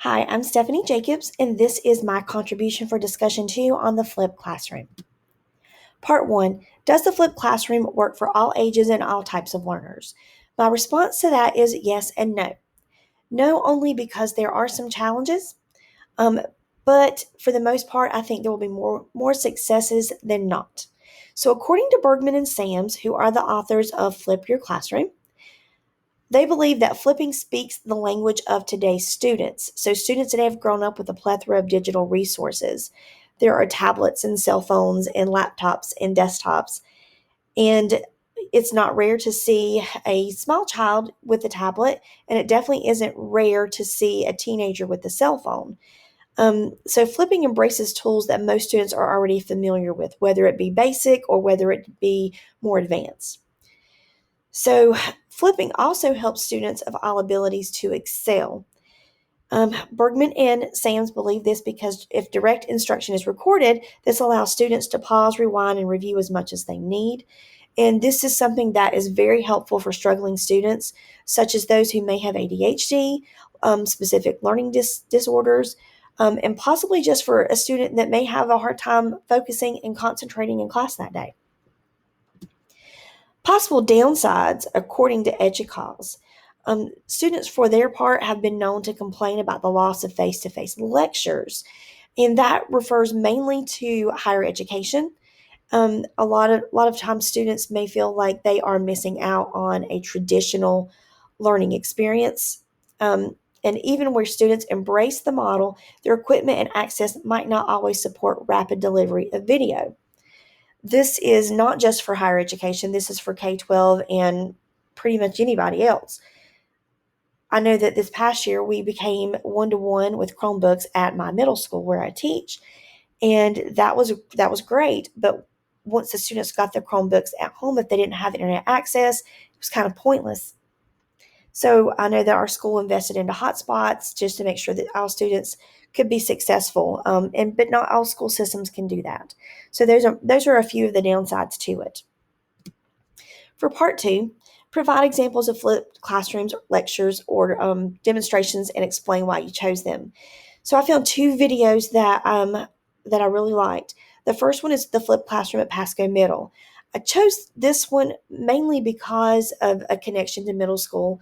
Hi, I'm Stephanie Jacobs, and this is my contribution for discussion 2 on the flipped classroom. Part 1. Does the flipped classroom work for all ages and all types of learners? My response to that is yes and no. No, only because there are some challenges, um, but for the most part, I think there will be more successes than not. So, according to Bergman and Sams, who are the authors of Flip Your Classroom, they believe that flipping speaks the language of today's students. So, students today have grown up with a plethora of digital resources. There are tablets and cell phones and laptops and desktops. And it's not rare to see a small child with a tablet, and it definitely isn't rare to see a teenager with a cell phone. So, flipping embraces tools that most students are already familiar with, whether it be basic or whether it be more advanced. So, flipping also helps students of all abilities to excel. Bergman and Sams believe this because if direct instruction is recorded, this allows students to pause, rewind, and review as much as they need. And this is something that is very helpful for struggling students, such as those who may have ADHD, specific learning disorders, and possibly just for a student that may have a hard time focusing and concentrating in class that day. Possible downsides, according to EDUCAUSE. Students, for their part, have been known to complain about the loss of face to face lectures, and that refers mainly to higher education. A lot of times, students may feel like they are missing out on a traditional learning experience. And even where students embrace the model, their equipment and access might not always support rapid delivery of video. This is not just for higher education, this is for K 12 and pretty much anybody else. I know that this past year we became one to one with Chromebooks at my middle school where I teach, and that was great. But once the students got their Chromebooks at home, if they didn't have internet access, it was kind of pointless. So I know that our school invested into hotspots just to make sure that all students could be successful, and but not all school systems can do that. So those are a few of the downsides to it. For part 2, provide examples of flipped classrooms, lectures, or demonstrations, and explain why you chose them. So I found two videos that I really liked. The first one is the flipped classroom at Pasco Middle. I chose this one mainly because of a connection to middle school.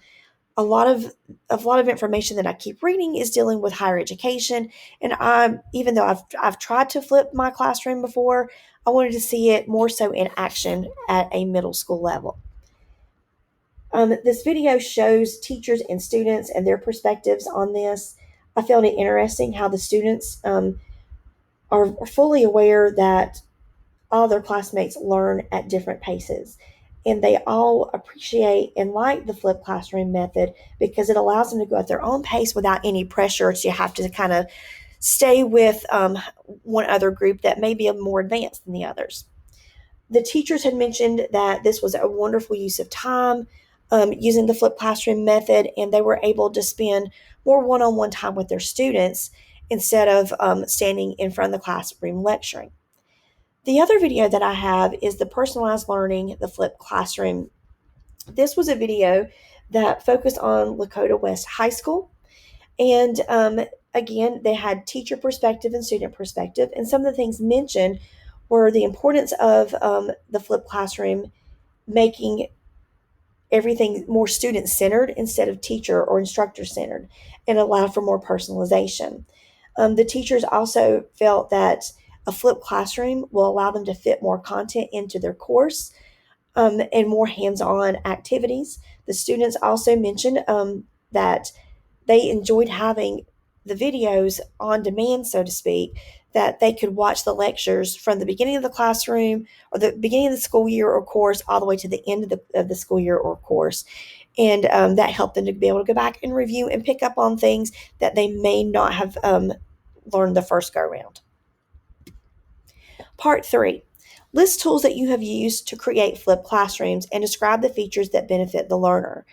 A lot of information that I keep reading is dealing with higher education, and even though I've tried to flip my classroom before, I wanted to see it more so in action at a middle school level. This video shows teachers and students and their perspectives on this. I found it interesting how the students are fully aware that all their classmates learn at different paces. And they all appreciate and like the flipped classroom method because it allows them to go at their own pace without any pressure to have to kind of stay with one other group that may be more advanced than the others. The teachers had mentioned that this was a wonderful use of time using the flipped classroom method, and they were able to spend more one on one time with their students instead of standing in front of the classroom lecturing. The other video that I have is the personalized learning, the flipped classroom. This was a video that focused on Lakota West High School. And again, they had teacher perspective and student perspective. And some of the things mentioned were the importance of the flipped classroom making everything more student centered instead of teacher or instructor centered and allow for more personalization. The teachers also felt that a flipped classroom will allow them to fit more content into their course and more hands on activities. The students also mentioned that they enjoyed having the videos on demand, so to speak, that they could watch the lectures from the beginning of the classroom or the beginning of the school year or course all the way to the end of the school year or course. And that helped them to be able to go back and review and pick up on things that they may not have learned the first go round. Part 3. List tools that you have used to create flipped classrooms and describe the features that benefit the learner.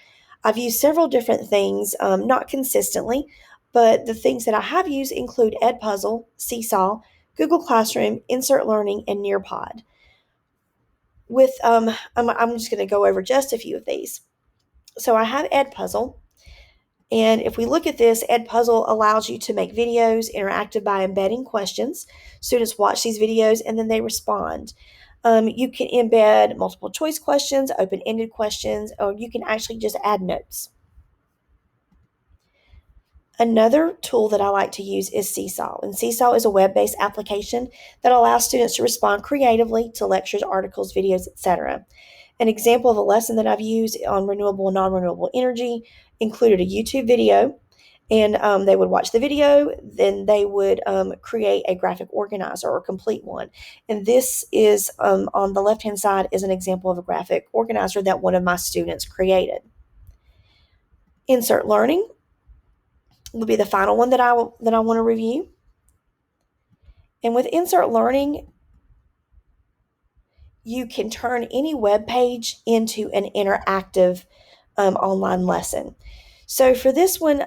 I've used several different things, not consistently, but the things that I have used include Edpuzzle, Seesaw, Google Classroom, Insert Learning, and Nearpod. I'm just going to go over just a few of these. So I have Edpuzzle, And if we look at this, Edpuzzle allows you to make videos interactive by embedding questions. Students watch these videos and then they respond. You can embed multiple choice questions, open-ended questions, or you can actually just add notes. Another tool that I like to use is Seesaw. And Seesaw is a web-based application that allows students to respond creatively to lectures, articles, videos, etc. An example of a lesson that I've used on renewable and non-renewable energy included a YouTube video, and they would watch the video, then they would create a graphic organizer or complete one. And this is on the left-hand side is an example of a graphic organizer that one of my students created. Insert Learning will be the final one that I want to review. And with Insert Learning, you can turn any web page into an interactive online lesson. So for this one,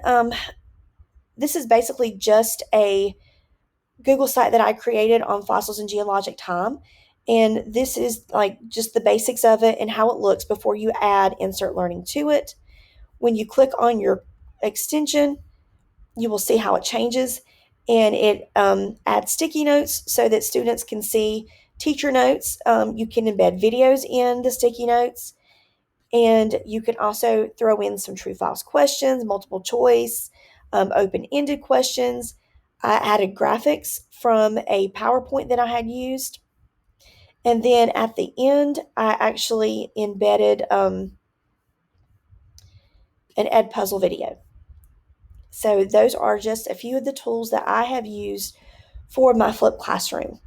this is basically just a Google site that I created on fossils and geologic time. And this is like just the basics of it and how it looks before you add Insert Learning to it. When you click on your extension, you will see how it changes, and it adds sticky notes so that students can see teacher notes. You can embed videos in the sticky notes, and you can also throw in some true false questions, multiple choice, open-ended questions. I added graphics from a PowerPoint that I had used, and then at the end I actually embedded an Edpuzzle video. So those are just a few of the tools that I have used for my flipped classroom.